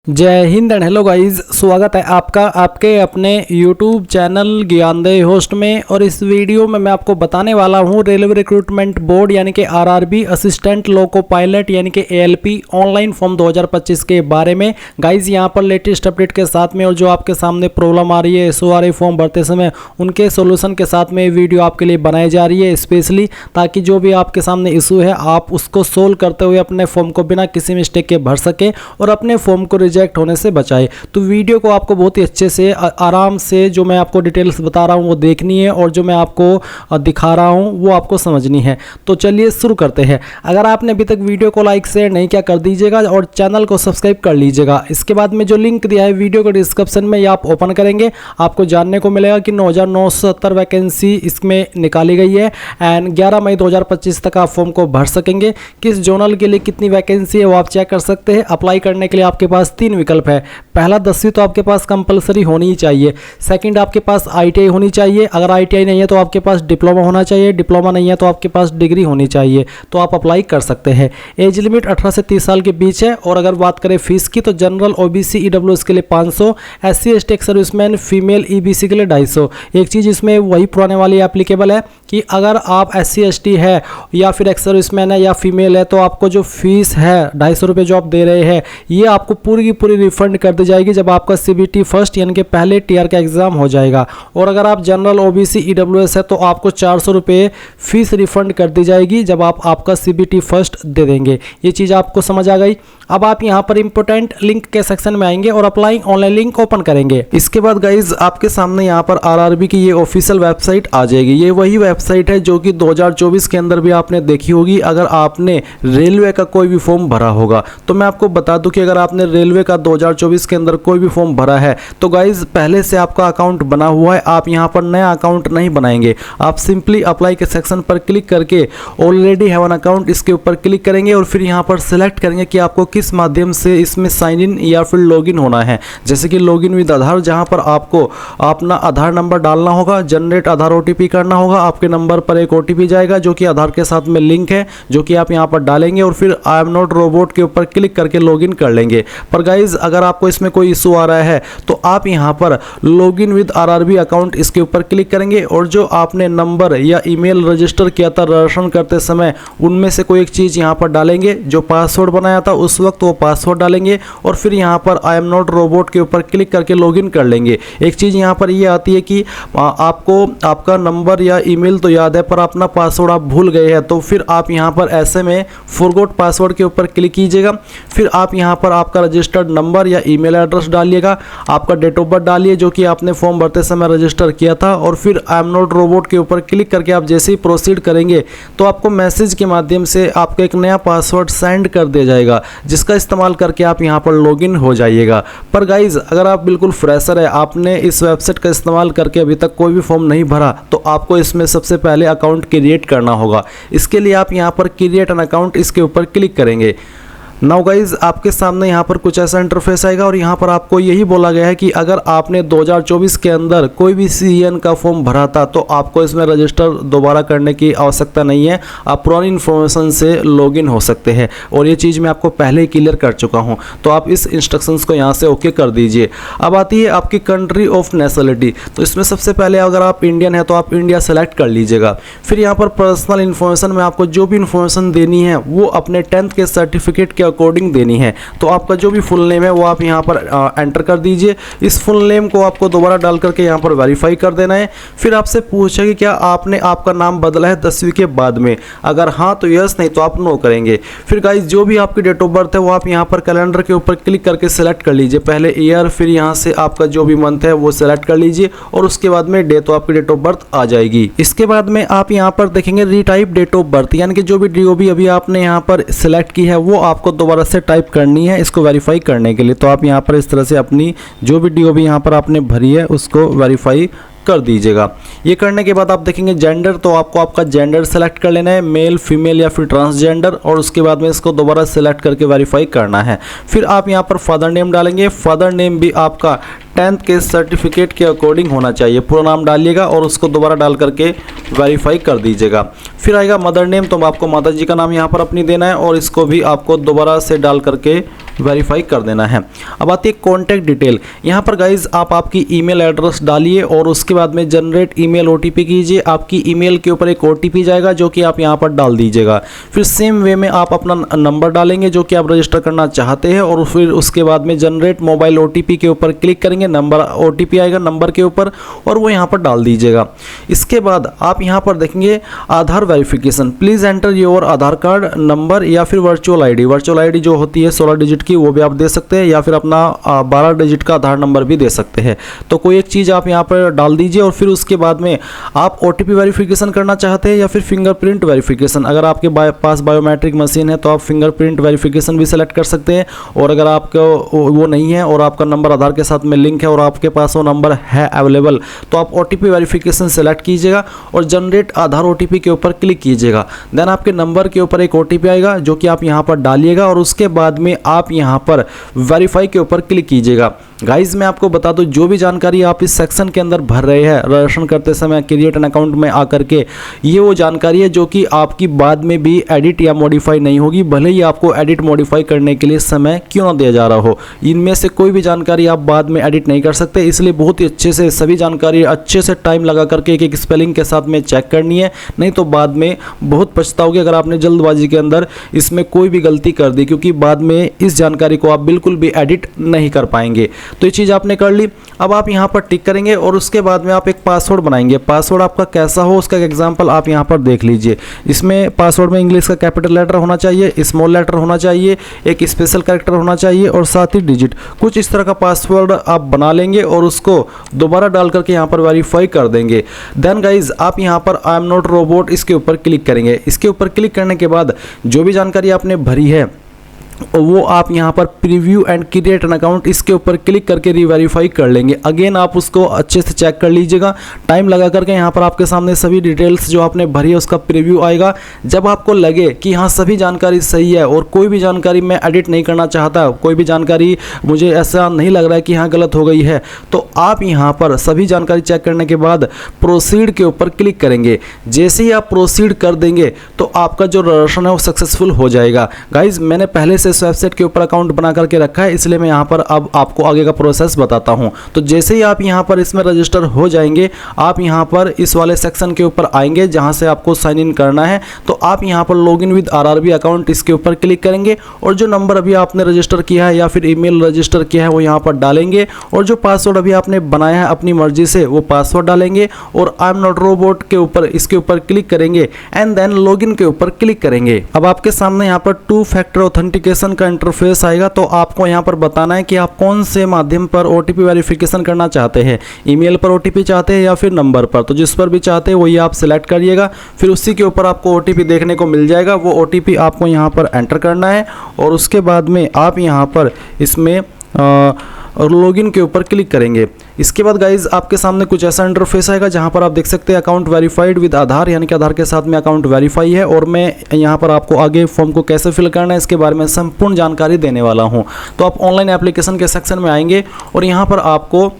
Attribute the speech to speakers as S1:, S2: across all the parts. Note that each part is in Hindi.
S1: जय हिंद एंड हेलो गाइस, स्वागत है आपका आपके अपने YouTube चैनल ज्ञानदेह होस्ट में। और इस वीडियो में मैं आपको बताने वाला हूं रेलवे रिक्रूटमेंट बोर्ड यानी कि आरआरबी असिस्टेंट लोको पायलट यानी कि ALP ऑनलाइन फॉर्म 2025 के बारे में। गाइस यहां पर लेटेस्ट अपडेट के साथ में और जो आपके सामने प्रॉब्लम आ रही है SORA फॉर्म भरते समय उनके सोल्यूशन के साथ में वीडियो आपके लिए बनाई जा रही है स्पेशली, ताकि जो भी आपके सामने इशू है आप उसको सोल्व करते हुए अपने फॉर्म को बिना किसी मिस्टेक के भर सके और अपने फॉर्म को रिजेक्ट होने से बचाए। तो वीडियो को आपको बहुत ही अच्छे से आराम से जो मैं आपको डिटेल्स बता रहा हूं वो देखनी है और जो मैं आपको दिखा रहा हूं वो आपको समझनी है। तो चलिए शुरू करते हैं। अगर आपने अभी तक वीडियो को लाइक शेयर नहीं किया कर दीजिएगा और चैनल को सब्सक्राइब कर लीजिएगा। इसके बाद में जो लिंक दिया है वीडियो के डिस्क्रिप्शन में, ये आप ओपन करेंगे आपको जानने को मिलेगा कि 9,970 वैकेंसी इसमें निकाली गई है एंड 11 मई 2025 तक आप फॉर्म को भर सकेंगे। किस जोनल के लिए कितनी वैकेंसी है वो आप चेक कर सकते हैं। अप्लाई करने के लिए आपके पास 3 विकल्प है। पहला 10वीं तो आपके पास कंपलसरी होनी ही चाहिए। सेकंड आपके पास ITI होनी चाहिए। अगर ITI नहीं है तो आपके पास डिप्लोमा होना चाहिए। डिप्लोमा नहीं है तो आपके पास डिग्री होनी चाहिए। तो आप अप्लाई कर सकते हैं। एज लिमिट 18 से 30 साल के बीच है। और अगर बात करें फीस की तो जनरल OBC EWS के लिए 500, SC ST ex serviceman female EBC के लिए 250। एक चीज़ इसमें वही पुराने वाली एप्लीकेबल है कि अगर आप SC ST है या फिर एक्स सर्विसमैन है या फीमेल है तो आपको जो फीस है 250 रुपये जो आप दे रहे हैं ये आपको पूरी की पूरी रिफंड कर दी जाएगी जब आपका CBT फर्स्ट यानी कि पहले टियर का एग्जाम हो जाएगा। और अगर आप जनरल OBC EWS है तो आपको 400 रुपये फीस रिफंड कर दी जाएगी जब आप आपका CBT फर्स्ट दे देंगे। ये चीज़ आपको समझ आ गई। अब आप यहाँ पर इंपॉर्टेंट लिंक के सेक्शन में आएंगे और अप्लाई ऑनलाइन लिंक ओपन करेंगे। इसके बाद गाइज आपके सामने यहाँ पर आरआरबी की ये ऑफिशियल वेबसाइट आ जाएगी। ये वही वेबसाइट है जो कि 2024 के अंदर भी आपने देखी होगी अगर आपने रेलवे का कोई भी फॉर्म भरा होगा। तो मैं आपको बता दूं कि अगर आपने रेलवे का 2024 के अंदर कोई भी फॉर्म भरा है तो गाइज पहले से आपका अकाउंट बना हुआ है, आप यहाँ पर नया अकाउंट नहीं बनाएंगे। आप सिंपली अप्लाई के सेक्शन पर क्लिक करके ऑलरेडी हैव एन अकाउंट इसके ऊपर क्लिक करेंगे और फिर यहाँ पर सिलेक्ट करेंगे कि आपको किस माध्यम से इसमें साइन इन या फिर लॉगिन होना है। जैसे कि लॉगिन विद आधार, जहाँ पर आपको अपना आधार नंबर डालना होगा, जनरेट आधार OTP करना होगा। आपके नंबर पर एक OTP जाएगा जो कि आधार के साथ में लिंक है जो कि आप यहाँ पर डालेंगे और फिर आई एम नॉट रोबोट के ऊपर क्लिक करके लॉगिन कर लेंगे। पर गाइज अगर आपको इसमें कोई इशू आ रहा है तो आप यहाँ पर लॉगिन विद आरआरबी अकाउंट इसके ऊपर क्लिक करेंगे और जो आपने नंबर या ईमेल रजिस्टर किया था रजिस्ट्रेशन करते समय उनमें से कोई एक चीज़ यहाँ पर डालेंगे। जो पासवर्ड बनाया था उस वक्त वो पासवर्ड डालेंगे और फिर यहाँ पर आई एम नॉट रोबोट के ऊपर क्लिक करके लॉगिन कर लेंगे। एक चीज़ यहाँ पर ये आती है कि आपको आपका नंबर या ईमेल तो याद है पर अपना पासवर्ड आप भूल गए हैं, तो फिर आप यहाँ पर ऐसे में फॉरगॉट पासवर्ड के ऊपर क्लिक कीजिएगा। फिर आप यहाँ पर आपका रजिस्टर्ड नंबर या ईमेल एड्रेस डालिएगा, आपका डेट ऑफ बर्थ डालिए जो कि आपने फॉर्म भरते समय रजिस्टर किया था और फिर आई एम नॉट रोबोट के ऊपर क्लिक करके आप जैसे ही प्रोसीड करेंगे तो आपको मैसेज के माध्यम से आपको एक नया पासवर्ड सेंड कर दिया जाएगा जिसका इस्तेमाल करके आप यहाँ पर लॉगिन हो जाइएगा। पर गाइज अगर आप बिल्कुल फ्रेशर है, आपने इस वेबसाइट का इस्तेमाल करके अभी तक कोई भी फॉर्म नहीं भरा तो आपको इसमें सबसे पहले अकाउंट क्रिएट करना होगा। इसके लिए आप यहाँ पर क्रिएट एन अकाउंट इसके ऊपर क्लिक करेंगे। नाउ गाइज आपके सामने यहाँ पर कुछ ऐसा इंटरफेस आएगा और यहाँ पर आपको यही बोला गया है कि अगर आपने 2024 के अंदर कोई भी CEN का फॉर्म भरा था तो आपको इसमें रजिस्टर दोबारा करने की आवश्यकता नहीं है, आप पुरानी इन्फॉर्मेशन से लॉगिन हो सकते हैं। और ये चीज़ मैं आपको पहले ही क्लियर कर चुका हूँ, तो आप इस इंस्ट्रक्शंस को यहाँ से ओके कर दीजिए। अब आती है आपकी कंट्री ऑफ नेशनलिटी। तो इसमें सबसे पहले अगर आप इंडियन है तो आप इंडिया सेलेक्ट कर लीजिएगा। फिर यहाँ पर पर्सनल इन्फॉर्मेशन में आपको जो भी इन्फॉर्मेशन देनी है वो अपने 10th के सर्टिफिकेट के अकॉर्डिंग देनी है। तो आपका जो भी फुल नेम है वो आप यहाँ पर एंटर कर दीजिए। इस फुल नेम को आपको दोबारा डाल करके यहाँ पर वेरीफाई कर देना है। फिर आपसे पूछेगा कि क्या आपने आपका नाम बदला है 10वीं के बाद में, अगर हाँ तो यस, नहीं तो आप नो करेंगे। फिर गाइज जो भी आपकी डेट ऑफ बर्थ है वो आप यहाँ पर कैलेंडर के ऊपर क्लिक करके सिलेक्ट कर लीजिए। पहले ईयर, फिर यहाँ से आपका जो भी मंथ है वो सिलेक्ट कर लीजिए और उसके बाद में डे, तो आपकी डेट ऑफ बर्थ आ जाएगी। इसके बाद में आप यहाँ पर देखेंगे रीटाइप डेट ऑफ बर्थ, यानी कि जो भी DOB अभी आपने यहाँ पर सिलेक्ट की है वो आपको दोबारा से टाइप करनी है इसको वेरीफाई करने के लिए। तो आप यहाँ पर इस तरह से अपनी जो भी DOB यहाँ पर आपने भरी है उसको वेरीफाई कर दीजिएगा। ये करने के बाद आप देखेंगे जेंडर, तो आपको आपका जेंडर सेलेक्ट कर लेना है, मेल, फीमेल या फिर ट्रांसजेंडर, और उसके बाद में इसको दोबारा सेलेक्ट करके वेरीफाई करना है। फिर आप यहाँ पर फादर नेम डालेंगे। फादर नेम भी आपका 10th के सर्टिफिकेट के अकॉर्डिंग होना चाहिए। पूरा नाम डालिएगा और उसको दोबारा डाल करके वेरीफाई कर दीजिएगा। फिर आएगा मदर नेम, तो आपको माता जी का नाम यहाँ पर अपनी देना है और इसको भी आपको दोबारा से डाल करके वेरीफाई कर देना है। अब आती है कॉन्टैक्ट डिटेल। यहाँ पर गाइज आप आपकी ईमेल एड्रेस डालिए और उसके बाद में जनरेट ईमेल ओटीपी कीजिए। आपकी ईमेल के ऊपर एक ओटीपी जाएगा जो कि आप यहाँ पर डाल दीजिएगा। फिर सेम वे में आप अपना नंबर डालेंगे जो कि आप रजिस्टर करना चाहते हैं और फिर उसके बाद में जनरेट मोबाइल ओटीपी के ऊपर क्लिक करेंगे। नंबर ओटीपी आएगा नंबर के ऊपर और वो यहाँ पर डाल दीजिएगा। इसके बाद आप यहाँ पर देखेंगे Aadhaar verification. Please enter your Aadhaar card number या फिर वर्चुअल आईडी। वर्चुअल आईडी जो होती है 16 डिजिट की वो भी आप दे सकते हैं या फिर अपना 12 डिजिट का आधार नंबर भी दे सकते हैं। तो कोई एक चीज़ आप यहाँ पर डाल दीजिए और फिर उसके बाद में आप ओटीपी वेरिफिकेशन करना चाहते हैं या फिर फिंगरप्रिंट वेरिफिकेशन। अगर आपके पास बायोमेट्रिक मशीन है तो आप फिंगरप्रिंट वेरिफिकेशन भी सेलेक्ट कर सकते हैं। और अगर आपको वो नहीं है और आपका नंबर आधार के साथ में लिंक है और आपके पास वो नंबर है अवेलेबल तो आप ओटीपी वेरिफिकेशन सेलेक्ट कीजिएगा और जनरेट आधार ओटीपी के ऊपर क्लिक कीजिएगा। देन आपके नंबर के ऊपर एक ओटीपी आएगा जो कि आप यहाँ पर डालिएगा और उसके बाद में आप यहाँ पर वेरीफाई के ऊपर क्लिक कीजिएगा। गाइज मैं आपको बता दूं जो भी जानकारी आप इस सेक्शन के अंदर भर रहे हैं रजिस्ट्रेशन करते समय क्रिएट एन अकाउंट में आकर के, ये वो जानकारी है जो कि आपकी बाद में भी एडिट या मॉडिफाई नहीं होगी, भले ही आपको एडिट मॉडिफाई करने के लिए समय क्यों ना दिया जा रहा हो। इनमें से कोई भी जानकारी आप बाद में एडिट नहीं कर सकते, इसलिए बहुत ही अच्छे से सभी जानकारी अच्छे से टाइम लगा करके एक स्पेलिंग के साथ में चेक करनी है, नहीं तो बाद में बहुत पछताओगे अगर आपने जल्दबाजी के अंदर इसमें कोई भी गलती कर दी, क्योंकि बाद में इस जानकारी को आप बिल्कुल भी एडिट नहीं कर पाएंगे। तो ये चीज़ आपने कर ली। अब आप यहाँ पर टिक करेंगे और उसके बाद में आप एक पासवर्ड बनाएंगे। पासवर्ड आपका कैसा हो उसका एग्जांपल आप यहाँ पर देख लीजिए। इसमें पासवर्ड में इंग्लिश का कैपिटल लेटर होना चाहिए, स्मॉल लेटर होना चाहिए, एक स्पेशल कैरेक्टर होना चाहिए और साथ ही डिजिट। कुछ इस तरह का पासवर्ड आप बना लेंगे और उसको दोबारा डाल करके यहाँ पर वेरीफाई कर देंगे। देन गाइज आप यहाँ पर आई एम नॉट रोबोट इसके ऊपर क्लिक करेंगे। इसके ऊपर क्लिक करने के बाद जो भी जानकारी आपने भरी है वो आप यहाँ पर preview and create an account इसके ऊपर क्लिक करके रीवेरीफाई कर लेंगे। अगेन आप उसको अच्छे से चेक कर लीजिएगा, टाइम लगा करके। यहाँ पर आपके सामने सभी डिटेल्स जो आपने भरी है उसका प्रीव्यू आएगा। जब आपको लगे कि हाँ सभी जानकारी सही है और कोई भी जानकारी मैं एडिट नहीं करना चाहता, कोई भी जानकारी मुझे ऐसा नहीं लग रहा है कि हाँ गलत हो गई है, तो आप यहाँ पर सभी जानकारी चेक करने के बाद प्रोसीड के ऊपर क्लिक करेंगे। जैसे ही आप प्रोसीड कर देंगे तो आपका जो रजिस्ट्रेशन है वो सक्सेसफुल हो जाएगा। गाइज मैंने पहले से इस वेबसाइट के ऊपर अकाउंट बना करके रखा है, इसलिए मैं यहाँ पर अब आपको आगे का प्रोसेस बताता हूँ। तो जैसे ही आप यहाँ पर इसमें रजिस्टर हो जाएंगे, आप यहाँ पर इस वाले सेक्शन के ऊपर आएंगे जहाँ से आपको साइन इन करना है। तो आप यहाँ पर लॉगिन विद आरआरबी अकाउंट इसके ऊपर क्लिक करेंगे और जो नंबर अभी आपने रजिस्टर किया है या फिर ईमेल रजिस्टर किया है वो यहाँ पर डालेंगे और जो पासवर्ड अभी आपने बनाया है अपनी मर्जी से वो पासवर्ड डालेंगे और आई एम नॉट रोबोट के ऊपर इसके ऊपर क्लिक करेंगे एंड देन लॉगिन के ऊपर क्लिक करेंगे। अब आपके सामने यहाँ पर 2 फैक्टर ऑथेंटिकेशन का इंटरफेस आएगा। तो आपको यहाँ पर बताना है कि आप कौन से माध्यम पर ओटीपी वेरिफिकेशन करना चाहते हैं, ईमेल पर ओटीपी चाहते हैं या फिर नंबर पर। तो जिस पर भी चाहते हैं वही आप सिलेक्ट करिएगा, फिर उसी के ऊपर आपको ओटीपी देखने को मिल जाएगा। वो ओटीपी आपको यहाँ पर एंटर करना है और उसके बाद में आप यहाँ पर इसमें और लॉगिन के ऊपर क्लिक करेंगे। इसके बाद गाइज आपके सामने कुछ ऐसा इंटरफेस आएगा जहां पर आप देख सकते हैं अकाउंट वेरीफाइड विद आधार, यानी कि आधार के साथ में अकाउंट वेरीफाई है। और मैं यहां पर आपको आगे फॉर्म को कैसे फिल करना है इसके बारे में संपूर्ण जानकारी देने वाला हूं। तो आप ऑनलाइन एप्लीकेशन के सेक्शन में आएंगे और यहां पर आपको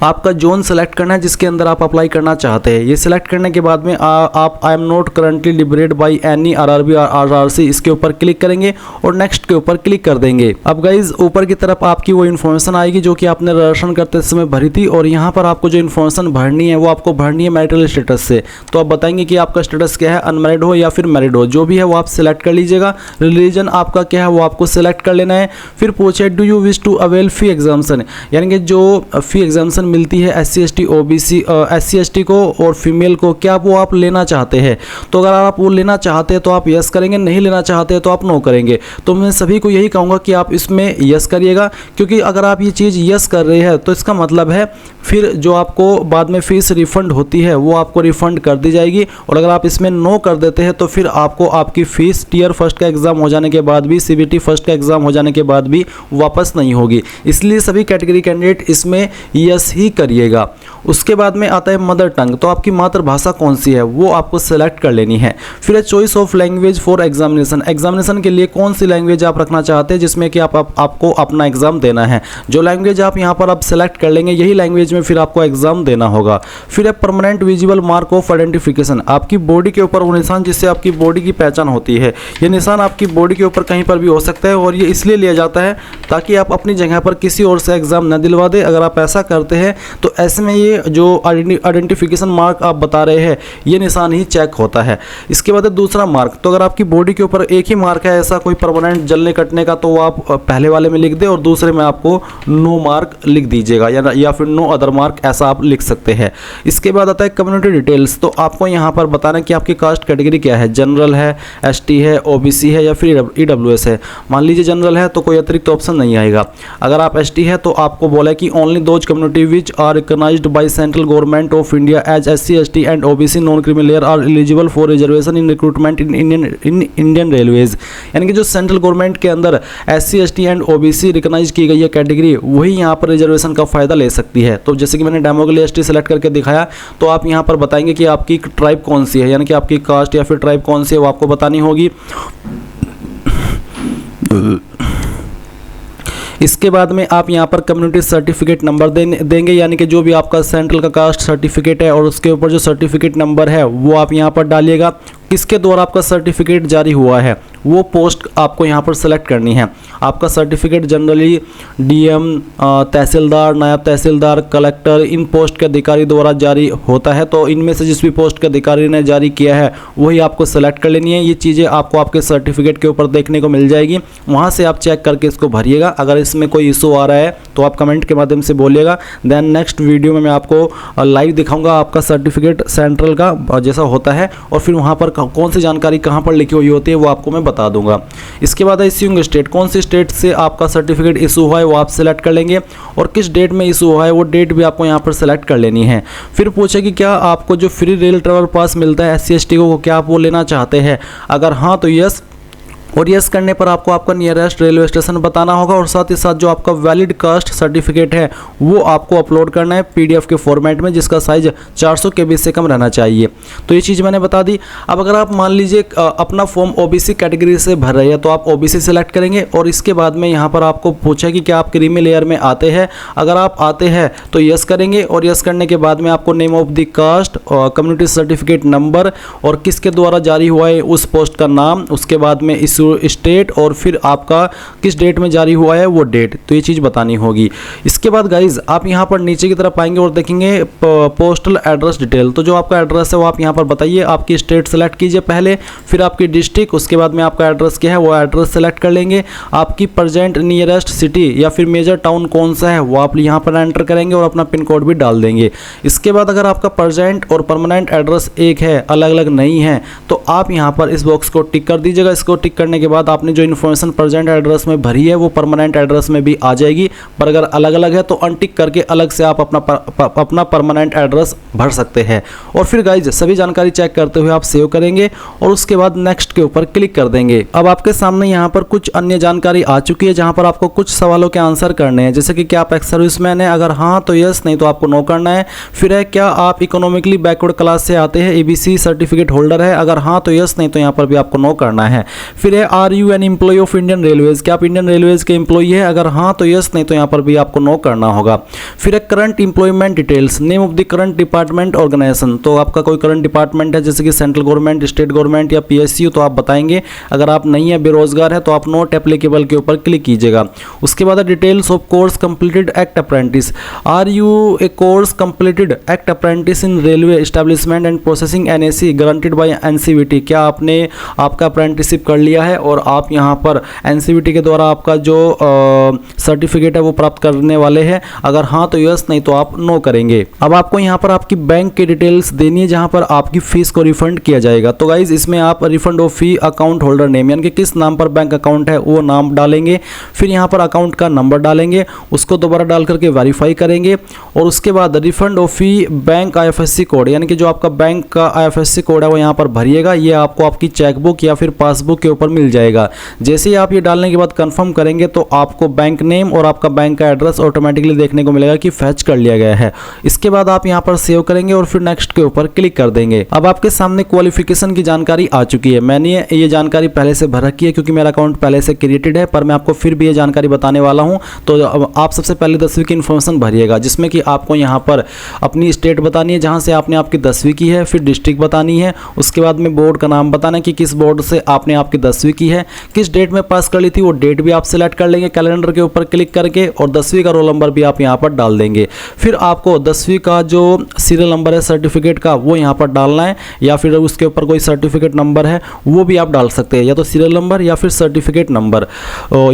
S1: आपका जोन सेलेक्ट करना है जिसके अंदर आप अप्लाई करना चाहते हैं। ये सिलेक्ट करने के बाद में आप I am not currently liberate by any RRB और आरआरसी इसके ऊपर क्लिक करेंगे और नेक्स्ट के ऊपर क्लिक कर देंगे। अब गाइज ऊपर की तरफ आपकी वो इन्फॉर्मेशन आएगी जो कि आपने रजिस्ट्रेशन करते समय भरी थी और यहाँ पर आपको जो इन्फॉर्मेशन भरनी है वो आपको भरनी है मैरिटल स्टेटस से। तो आप बताएंगे कि आपका स्टेटस क्या है, अनमैरिड हो या फिर मैरिड हो, जो भी है वो आप सिलेक्ट कर लीजिएगा। रिलीजन आपका क्या है वो आपको सिलेक्ट कर लेना है। फिर पूछे do you wish to avail fee exemption, यानी कि जो फी एग्जाम्शन मिलती है SC ST OBC SC ST को और फीमेल को, क्या वो आप लेना चाहते हैं। तो अगर आप वो लेना चाहते हैं तो आप यस करेंगे, नहीं लेना चाहते हैं तो आप नो करेंगे। तो मैं सभी को यही कहूँगा कि आप इसमें यस करिएगा, क्योंकि अगर आप ये चीज़ यस कर रहे हैं तो इसका मतलब है फिर जो आपको बाद में फीस रिफंड होती है वो आपको रिफंड कर दी जाएगी। और अगर आप इसमें नो कर देते हैं तो फिर आपको आपकी फ़ीस टियर फर्स्ट का एग्ज़ाम हो जाने के बाद भी, CBT फर्स्ट का एग्ज़ाम हो जाने के बाद भी वापस नहीं होगी। इसलिए सभी कैटेगरी कैंडिडेट इसमें यस ही करिएगा। उसके बाद में आता है मदर टंग, तो आपकी मातृभाषा कौन सी है वो आपको सेलेक्ट कर लेनी है। फिर है choice of language for examination, examination के लिए कौन सी लैंग्वेज आप रखना चाहते हैं जिसमें कि आपको अपना एग्जाम देना है। जो लैंग्वेज आप यहाँ पर आप सेलेक्ट कर लेंगे यही लैंग्वेज में फिर आपको एग्जाम देना होगा। फिर है permanent visible mark of identification, आपकी बॉडी के ऊपर वो निशान जिससे आपकी बॉडी की पहचान होती है। ये निशान आपकी बॉडी के ऊपर कहीं पर भी हो सकता है और ये इसलिए लिया जाता है ताकि आप अपनी जगह पर किसी और से एग्जाम न दिलवा दे। अगर आप ऐसा करते हैं तो ऐसे में ये जो आइडेंटिफिकेशन मार्क आप बता रहे हैं ये निशान ही चेक होता है। इसके बाद दूसरा मार्क, तो अगर आपकी बॉडी के ऊपर एक ही मार्क है ऐसा कोई परमानेंट जलने कटने का, तो वो आप पहले वाले में लिख दे और दूसरे में आपको नो मार्क लिख दीजिएगा या फिर नो अदर मार्क ऐसा आप लिख सकते हैं। इसके बाद आता है कम्युनिटी डिटेल्स, तो आपको यहाँ पर बताना कि आपकी कास्ट कैटेगरी क्या है, जनरल है, एसटी है, ओबीसी है या फिर ईडब्ल्यूएस है। मान लीजिए जनरल है तो कोई अतिरिक्त ऑप्शन नहीं आएगा। अगर आप एसटी है तो आपको बोला है कि only those community which are recognized by central government of India as SC ST and OBC non creamy layer are eligible for reservation in recruitment in Indian railways, यानी कि जो सेंट्रल गवर्नमेंट के अंदर SC ST and OBC recognize की गई है कैटेगरी वही यहाँ पर रिजर्वेशन का फायदा ले सकती है। तो जैसे कि मैंने डेमो के लिए एसटी सेलेक्ट करके दिखाया, तो आप यहाँ पर बताएंगे कि आपकी ट्राइब कौन सी है, यानी कि आपकी कास्ट या फिर ट्राइब कौन सी है वो आपको बतानी होगी। इसके बाद में आप यहाँ पर कम्युनिटी सर्टिफिकेट नंबर देंगे, यानी कि जो भी आपका सेंट्रल का कास्ट सर्टिफिकेट है और उसके ऊपर जो सर्टिफिकेट नंबर है वो आप यहाँ पर डालिएगा। किसके द्वारा आपका सर्टिफिकेट जारी हुआ है वो पोस्ट आपको यहाँ पर सेलेक्ट करनी है। आपका सर्टिफिकेट जनरली डीएम, तहसीलदार, नायब तहसीलदार, कलेक्टर, इन पोस्ट के अधिकारी द्वारा जारी होता है। तो इनमें से जिस भी पोस्ट के अधिकारी ने जारी किया है वही आपको सेलेक्ट कर लेनी है। ये चीज़ें आपको आपके सर्टिफिकेट के ऊपर देखने को मिल जाएगी, वहाँ से आप चेक करके इसको भरिएगा। अगर इसमें कोई इशू आ रहा है तो आप कमेंट के माध्यम से बोलिएगा। देन नेक्स्ट वीडियो में मैं आपको लाइव दिखाऊंगा आपका सर्टिफिकेट सेंट्रल का जैसा होता है और फिर वहाँ पर कौन सी जानकारी कहाँ पर लिखी हुई होती है वो आपको मैं बता दूंगा। इसके बाद है इश्यूइंग स्टेट, कौन सी स्टेट से आपका सर्टिफिकेट इशू हुआ है वो आप सेलेक्ट कर लेंगे और किस डेट में इशू हुआ है वो डेट भी आपको यहाँ पर सेलेक्ट कर लेनी है। फिर पूछे कि क्या आपको जो फ्री रेल ट्रैवल पास मिलता है SC ST को, क्या आप वो लेना चाहते हैं। अगर हाँ तो यस, और यस करने पर आपको आपका नियरेस्ट रेलवे स्टेशन बताना होगा और साथ ही साथ जो आपका वैलिड कास्ट सर्टिफिकेट है वो आपको अपलोड करना है PDF के फॉर्मेट में, जिसका साइज 400 KB से कम रहना चाहिए। तो ये चीज़ मैंने बता दी। अब अगर आप मान लीजिए अपना फॉर्म OBC कैटेगरी से भर रहे हैं तो आप OBC सेलेक्ट करेंगे और इसके बाद में यहाँ पर आपको पूछा कि क्या आप क्रीमी लेयर में आते हैं। अगर आप आते हैं तो यस करेंगे और यस करने के बाद में आपको name of the caste, community certificate number और किसके द्वारा जारी हुआ है उस पोस्ट का नाम, उसके बाद में इस स्टेट और फिर आपका किस डेट में जारी हुआ है वो डेट, तो ये चीज़ बतानी होगी। इसके बाद गाइज आप यहाँ पर नीचे की तरफ आएंगे और देखेंगे पोस्टल एड्रेस डिटेल। तो जो आपका एड्रेस है वो आप यहाँ पर बताइए। आपकी स्टेट सेलेक्ट कीजिए पहले, फिर आपकी डिस्ट्रिक्ट, उसके बाद में आपका एड्रेस क्या है वो एड्रेस सेलेक्ट कर लेंगे। आपकी प्रेजेंट नियरेस्ट सिटी या फिर मेजर टाउन कौन सा है वो आप यहाँ पर एंटर करेंगे और अपना पिन कोड भी डाल देंगे। इसके बाद अगर आपका प्रेजेंट और परमानेंट एड्रेस एक है, अलग अलग नहीं है, तो आप यहाँ पर इस बॉक्स को टिक कर दीजिएगा। इसको टिक करने के बाद आपने जो इन्फॉर्मेशन प्रेजेंट एड्रेस में भरी है वो परमानेंट एड्रेस में भी आ जाएगी, पर अगर अलग अलग है तो अनटिक करके अलग से आप अपना परमानेंट एड्रेस भर सकते हैं। और फिर गाइज सभी जानकारी चेक करते हुए आप सेव करेंगे और उसके बाद नेक्स्ट के ऊपर क्लिक कर देंगे। अब आपके सामने यहाँ पर कुछ अन्य जानकारी आ चुकी है जहाँ पर आपको कुछ सवालों के आंसर करने हैं, जैसे कि क्या आप एक्स सर्विसमैन है, अगर हाँ तो यस, नहीं तो आपको नो करना है। फिर है क्या आप इकोनॉमिकली बैकवर्ड क्लास से आते हैं, ABC सर्टिफिकेट होल्डर है, अगर हाँ तो यस, नहीं तो यहाँ पर भी आपको नो करना है। फिर है are you an employ of Indian railways, क्या आप इंडियन रेलवेज के एम्प्लॉय है, अगर हाँ तो यस, नहीं तो यहाँ पर भी आपको नो करना होगा। फिर है current employment details, name of the current department organization, तो आपका कोई करंट डिपार्टमेंट है जैसे कि सेंट्रल गवर्नमेंट, स्टेट गवर्नमेंट या PSU तो आप बताएंगे। अगर आप नहीं है, बेरोजगार है, तो आप नॉट एप्लीकेबल के ऊपर क्लिक कीजिएगा। उसके बाद details of course completed act apprentice, are you a course completed act apprentice in railway establishment and processing NAC guaranteed by NCVT, क्या आपने आपका अप्रेंटिसशिप कर लिया है और आप यहाँ पर NCVT के द्वारा आपका जो सर्टिफिकेट है वो प्राप्त करने वाले हैं, अगर हाँ तो यस, नहीं तो आप नो करेंगे। अब आपको यहाँ पर आपकी बैंक की डिटेल्स देनी है जहाँ पर आपकी फीस को रिफंड किया जाएगा। तो गाइज इसमें आप refund of fee account holder name, यानी कि किस नाम पर बैंक अकाउंट है वो नाम डालेंगे। फिर यहाँ पर अकाउंट का नंबर डालेंगे, उसको दोबारा डाल करके वेरीफाई करेंगे और उसके बाद refund of fee bank IFSC code, यानी कि जो आपका बैंक का IFSC कोड है वो यहाँ पर भरिएगा। ये आपको आपकी चेकबुक या फिर पासबुक के ऊपर मिल जाएगा। जैसे ही आप ये डालने के बाद कंफर्म करेंगे तो आपको बैंक नेम और आपका बैंक का एड्रेस ऑटोमेटिकली देखने को मिलेगा कि फैच कर लिया गया है। इसके बाद आप यहाँ पर सेव करेंगे और फिर नेक्स्ट के ऊपर क्लिक कर देंगे। अब आपके सामने क्वालिफिकेशन की जानकारी आ चुकी है। मैंने ये जानकारी पहले से भर रखी है क्योंकि मेरा अकाउंट पहले से क्रिएटेड है, पर मैं आपको फिर भी ये जानकारी बताने वाला हूँ। तो आप सबसे पहले 10वीं की इन्फॉर्मेशन भरिएगा, जिसमें कि आपको यहाँ पर अपनी स्टेट बतानी है जहाँ से आपने आपकी 10वीं की है, फिर डिस्ट्रिक्ट बतानी है, उसके बाद में बोर्ड का नाम बताना है कि किस बोर्ड से आपने आपकी 10वीं की है, किस डेट में पास कर ली थी वो डेट भी आप सेलेक्ट कर लेंगे कैलेंडर के ऊपर क्लिक करके, और 10वीं का रोल नंबर भी आप यहाँ पर डाल देंगे। फिर आपको 10वीं का जो सीरियल नंबर है सर्टिफिकेट का वो यहाँ पर डालना है, या फिर उसके ऊपर कोई सर्टिफिकेट नंबर है वो भी आप डाल सकते हैं, या तो सीरियल नंबर या फिर सर्टिफिकेट नंबर।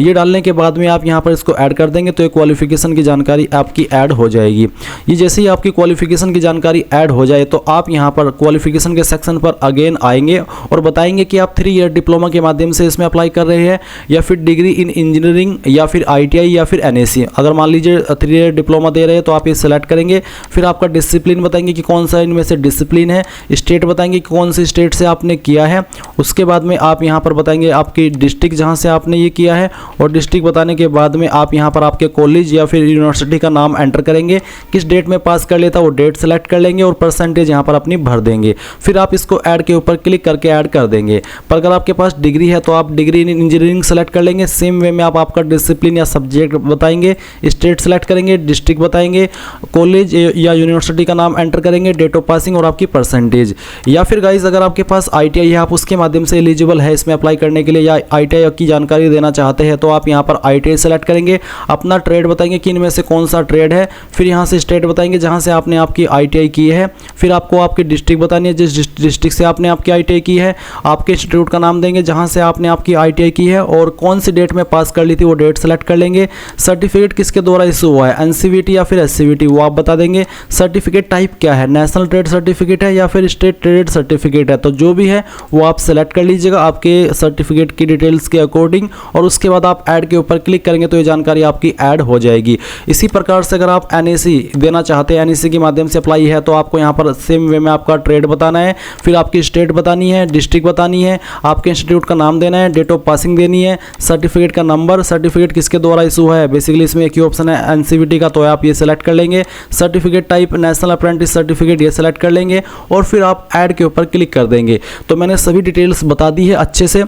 S1: ये डालने के बाद में आप यहाँ पर इसको ऐड कर देंगे तो ये क्वालिफिकेशन की जानकारी आपकी ऐड हो जाएगी। ये जैसे ही आपकी क्वालिफिकेशन की जानकारी ऐड हो जाए तो आप यहाँ पर क्वालिफिकेशन के सेक्शन पर अगेन आएंगे और बताएंगे कि आप 3 ईयर डिप्लोमा के माध्यम से इसमें अप्लाई कर रहे हैं, या फिर डिग्री इन इंजीनियरिंग, या फिर ITI, या फिर NAC। अगर मान लीजिए 3 ईयर डिप्लोमा दे रहे हैं तो आप ये सेलेक्ट करेंगे। फिर आपका डिसिप्लिन बताएंगे कि कौन सा इनमें से डिसिप्लिन है, स्टेट बताएंगे कि कौन सी स्टेट से आपने किया है, उसके बाद में आप यहाँ पर बताएंगे आपकी डिस्ट्रिक्ट जहाँ से आपने ये किया है, और डिस्ट्रिक्ट बताने के बाद में आप यहाँ पर आपके कॉलेज या फिर यूनिवर्सिटी का नाम एंटर करेंगे, किस डेट में पास कर लेता वो डेट सेलेक्ट कर लेंगे और परसेंटेज यहाँ पर अपनी भर देंगे। फिर आप इसको ऐड के ऊपर क्लिक करके ऐड कर देंगे। पर अगर आपके पास डिग्री है तो आप डिग्री इन इंजीनियरिंग सेलेक्ट कर लेंगे। सेम वे में आप आपका डिसिप्लिन या सब्जेक्ट बताएंगे, स्टेट सेलेक्ट करेंगे, डिस्ट्रिक्ट बताएंगे, कॉलेज या यूनिवर्सिटी का नाम एंटर करेंगे, डेट ऑफ पासिंग और आपकी परसेंटेज। या फिर गाइज अगर आपके पास ITI है, आप उसके माध्यम से एलिजिबल है इसमें अप्लाई करने के लिए, या ITI की जानकारी देना चाहते हैं तो आप यहाँ पर ITI सेलेक्ट करेंगे, अपना ट्रेड बताएंगे कि इनमें से कौन सा ट्रेड है, फिर यहाँ से स्टेट बताएंगे जहाँ से आपने आपकी ITI की है, फिर आपको आपकी डिस्ट्रिक्ट बतानी है जिस डिस्ट्रिक्ट से आपने आपकी ITI की है, आपके इंस्टीट्यूट का नाम देंगे जहाँ से आपने आपकी ITI की है, और कौन सी डेट में पास कर ली थी वो डेट सेलेक्ट कर लेंगे। सर्टिफिकेट किसके द्वारा इशू हुआ है, NCVT या फिर SCVT, वो आप बता देंगे। सर्टिफिकेट टाइप क्या है, नेशनल ट्रेड सर्टिफिकेट है या फिर स्टेट ट्रेड सर्टिफिकेट है, तो जो भी है वो आप सेलेक्ट कर लीजिएगा आपके सर्टिफिकेट की डिटेल्स के अकॉर्डिंग, और उसके बाद आप ऐड के ऊपर क्लिक करेंगे तो ये जानकारी आपकी ऐड हो जाएगी। इसी प्रकार से अगर आप NAC देना चाहते हैं, NAC के माध्यम से अप्लाई है, तो आपको यहाँ पर सेम वे में आपका ट्रेड बताना है, फिर आपकी स्टेट बतानी है, डिस्ट्रिक्ट बतानी है, आपके इंस्टीट्यूट का नाम देना है, डेट ऑफ पासिंग देनी है, सर्टिफिकेट का नंबर, सर्टिफिकेट किसके द्वारा इशू है, बेसिकली इसमें एक ही ऑप्शन है NCVT का, तो आप ये सेलेक्ट कर लेंगे। Certificate type national apprentice certificate ये सेलेक्ट कर लेंगे और फिर आप ऐड के ऊपर क्लिक कर देंगे। तो मैंने सभी डिटेल्स बता दी है अच्छे से।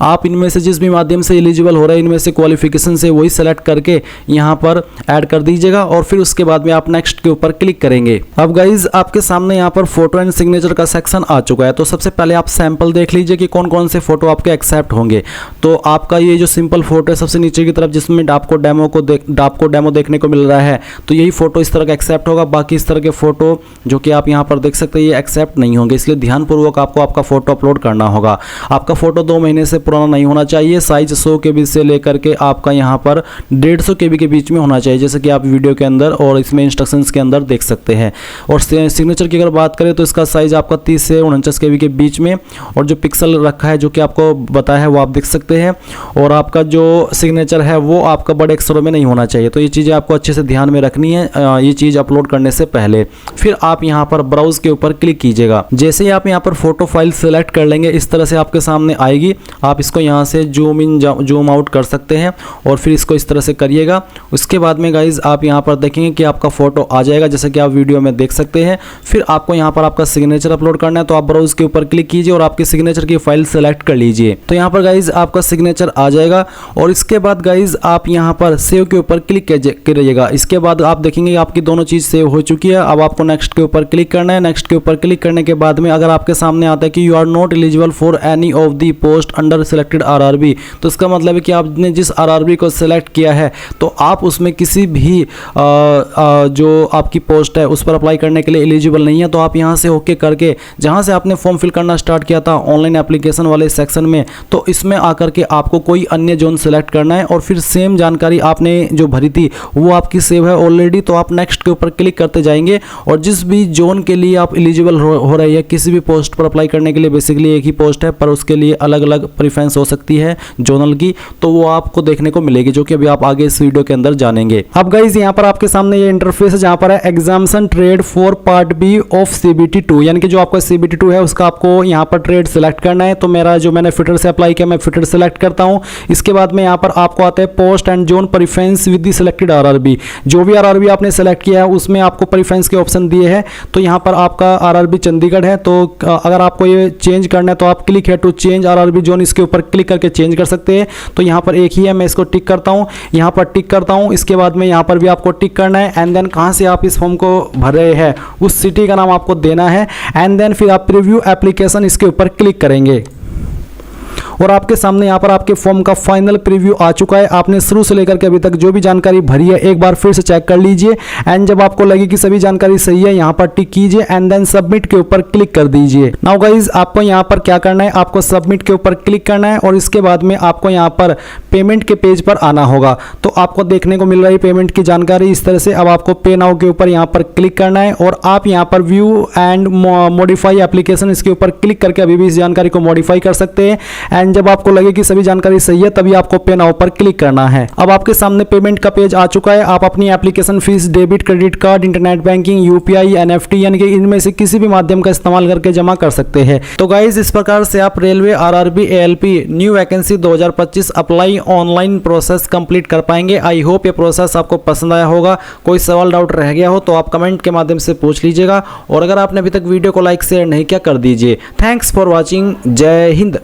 S1: आप इनमें से जिस भी माध्यम से एलिजिबल हो रहे हैं इनमें से क्वालिफिकेशन से वही सेलेक्ट करके यहाँ पर ऐड कर दीजिएगा, और फिर उसके बाद में आप नेक्स्ट के ऊपर क्लिक करेंगे। अब गाइज आपके सामने यहाँ पर फोटो एंड सिग्नेचर का सेक्शन आ चुका है। तो सबसे पहले आप सैंपल देख लीजिए कि कौन कौन से फोटो आपके एक्सेप्ट होंगे। तो आपका ये जो सिंपल फोटो है सबसे नीचे की तरफ, जिसमें आपको डेमो देखने को मिल रहा है, तो यही फोटो इस तरह का एक्सेप्ट होगा। बाकी इस तरह के फोटो जो कि आप यहाँ पर देख सकते हैं ये एक्सेप्ट नहीं होंगे, इसलिए ध्यानपूर्वक आपको आपका फोटो अपलोड करना होगा। आपका फोटो 2 महीने से पुराना नहीं होना चाहिए। साइज 100 KB से लेकर के आपका यहाँ पर 150 KB के बीच में होना चाहिए, जैसे कि आप वीडियो के अंदर और इसमें इंस्ट्रक्शंस के अंदर देख सकते हैं। और सिग्नेचर की अगर बात करें तो इसका साइज आपका 30 से 49 KB के बीच में, और जो पिक्सल रखा है जो कि आपको बताया है वो आप देख सकते हैं। और आपका जो सिग्नेचर है वो आपका बड़े अक्षरों में नहीं होना चाहिए। तो ये चीज़ें आपको अच्छे से ध्यान में रखनी है ये चीज़ अपलोड करने से पहले। फिर आप यहाँ पर ब्राउज के ऊपर क्लिक कीजिएगा। जैसे ही आप यहाँ पर फोटो फाइल सेलेक्ट कर लेंगे इस तरह से आपके सामने आएगी। आप इसको यहाँ से जूम इन जूम आउट कर सकते हैं, और फिर इसको इस तरह से करिएगा। उसके बाद में गाइज आप यहाँ पर देखेंगे कि आपका फोटो आ जाएगा, जैसे कि आप वीडियो में देख सकते हैं। फिर आपको यहाँ पर आपका सिग्नेचर अपलोड करना है, तो आप ब्राउज के ऊपर क्लिक कीजिए और आपके सिग्नेचर की फाइल सेलेक्ट कर लीजिए। तो यहाँ पर गाइज आपका सिग्नेचर आ जाएगा, और इसके बाद गाइज आप यहाँ पर सेव के ऊपर क्लिक करिएगा। इसके बाद आप देखेंगे आपकी दोनों चीज़ सेव हो चुकी है। अब आपको नेक्स्ट के ऊपर क्लिक करना है। नेक्स्ट के ऊपर क्लिक करने के बाद में अगर आपके सामने आता है कि you are not eligible for any of the post under selected RRB, तो इसका मतलब है कि आपने जिस RRB को सिलेक्ट किया है तो आप उसमें किसी भी जो आपकी पोस्ट है उस पर अप्लाई करने के लिए एलिजिबल नहीं है। तो आप यहाँ से ओके करके जहाँ से आपने फॉर्म फिल करना स्टार्ट किया था ऑनलाइन एप्लीकेशन वाले सेक्शन में, तो इसमें आकर के आपको कोई अन्य जोन सेलेक्ट करना है, और फिर सेम जानकारी आपने जो भरी थी वो आपकी सेव है ऑलरेडी। तो आप नेक्स्ट के ऊपर क्लिक करते जाएंगे, और जिस भी जोन के लिए आप एलिजिबल हो रहे हैं किसी भी पोस्ट पर अप्लाई करने के लिए, बेसिकली एक ही पोस्ट है पर उसके लिए अलग अलग प्रेफरेंस हो सकती है जोनल की, तो वो आपको देखने को मिलेगी, जो कि अभी आप आगे इस वीडियो के अंदर जानेंगे। अब गाइज यहाँ पर आपके सामने ये इंटरफेस है जहाँ पर है exemption trade for part B of CBT 2, यानी कि जो आपका CBT 2 है उसका आपको यहाँ पर ट्रेड सेलेक्ट करना है। तो मेरा जो मैंने फिटर से अप्लाई किया, मैं फिटर सेलेक्ट करता हूँ। इसके बाद में यहाँ पर आपको आता है post and zone preference with the selected RRB। जो भी RRB आपने सेलेक्ट किया है उसमें आपको प्रेफरेंस के ऑप्शन दिए हैं। तो यहाँ पर आपका RRB चंडीगढ़ है, तो अगर आपको ये चेंज करना है तो आप क्लिक है टू चेंज RRB जोन, इसके ऊपर क्लिक करके चेंज कर सकते हैं। तो यहाँ पर एक ही है, मैं इसको टिक करता हूँ, यहाँ पर टिक करता हूँ। इसके बाद में यहाँ पर भी आपको टिक करना है एंड देन कहाँ से आप इस फॉर्म को भर रहे हैं उस सिटी का नाम आपको देना है एंड देन फिर आप प्रीव्यू एप्लीकेशन इसके ऊपर क्लिक करेंगे और आपके सामने यहाँ पर आपके फॉर्म का फाइनल प्रीव्यू आ चुका है। आपने शुरू से लेकर के अभी तक जो भी जानकारी भरी है एक बार फिर से चेक कर लीजिए एंड जब आपको लगे कि सभी जानकारी सही है यहाँ पर टिक कीजिए एंड देन सबमिट के ऊपर क्लिक कर दीजिए। नाउ गाइज आपको यहाँ पर क्या करना है, आपको सबमिट के ऊपर क्लिक करना है और इसके बाद में आपको यहाँ पर पेमेंट के पेज पर आना होगा। तो आपको देखने को मिल रही पेमेंट की जानकारी इस तरह से। अब आपको पे नाउ के ऊपर यहाँ पर क्लिक करना है और आप यहाँ पर व्यू एंड मॉडिफाई एप्लीकेशन इसके ऊपर क्लिक करके अभी भी इस जानकारी को मॉडिफाई कर सकते हैं एंड जब आपको लगे कि सभी जानकारी सही है तभी आपको पे नाउ पर क्लिक करना है। अब आपके सामने पेमेंट का पेज आ चुका है। आप अपनी application fees debit, credit card, internet banking, UPI, NFT यानी कि इनमें से किसी भी माध्यम का इस्तेमाल करके जमा कर सकते हैं। तो गाइज इस प्रकार से आप railway RRB ALP new vacancy 2025 apply online process complete कर पाएंगे। आई होप ये प्रोसेस आपको पसंद आया होगा। कोई सवाल डाउट रह गया हो तो आप कमेंट के माध्यम से पूछ लीजिएगा और अगर आपने अभी तक वीडियो को लाइक शेयर नहीं किया कर दीजिए। Thanks for watching. जय हिंद।